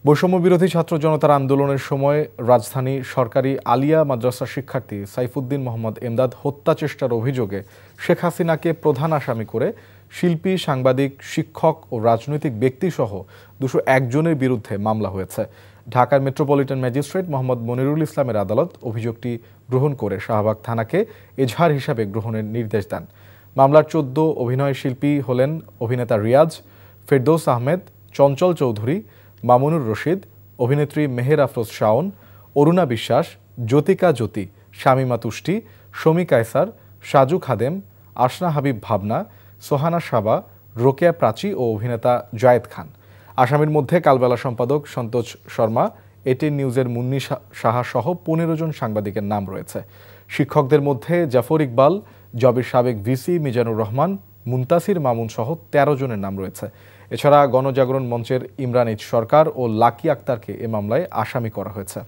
বৈষম্য বিরোধী ছাত্র জনতার আন্দোলনের সময় রাজধানী সরকারি আলিয়া মাদ্রাসার শিক্ষার্থী সাইফুদ্দিন মোহাম্মদ এমদাদ হত্যা চেষ্টার অভিযোগে শেখ হাসিনাকে প্রধান আসামি করে শিল্পী, সাংবাদিক, শিক্ষক ও রাজনৈতিক ব্যক্তিসহ 201 জনের বিরুদ্ধে মামলা হয়েছে। ঢাকার মেট্রোপলিটন ম্যাজিস্ট্রেট মোহাম্মদ মনিরুল ইসলামের আদালত অভিযোগটি গ্রহণ করে শাহবাগ থানাকে এজাহার হিসাবে গ্রহণের নির্দেশ দেন। মামলার 14 অভিনয় শিল্পী হলেন অভিনেতা রিয়াজ, ফেরদৌস আহমেদ, চঞ্চল চৌধুরী, মামুনুর রশিদ, অভিনেত্রী মেহের আফরোজ শাওন, অরুণা বিশ্বাস, জ্যোতিকা জ্যোতি, শামিমা তুষ্টি, শমী কায়সার, সাজু খাদেম, আসনা হাবিব ভাবনা, সোহানা সাবা, রোকেয়া প্রাচী ও অভিনেতা জায়েদ খান। আসামির মধ্যে কালবেলা সম্পাদক সন্তোষ শর্মা, এটিএন নিউজের মুন্নি সাহা সহ 15 জন সাংবাদিকের নাম রয়েছে। শিক্ষকদের মধ্যে জাফর ইকবাল, জবির সাবেক ভিসি মিজানুর রহমান, মুনতাসির মামুন সহ 13 জনের নাম রয়েছে। এছাড়া গণজাগরণ মঞ্চের ইমরান এইচ সরকার ও লাকি আক্তারকে এ মামলায় আসামি করা হয়েছে।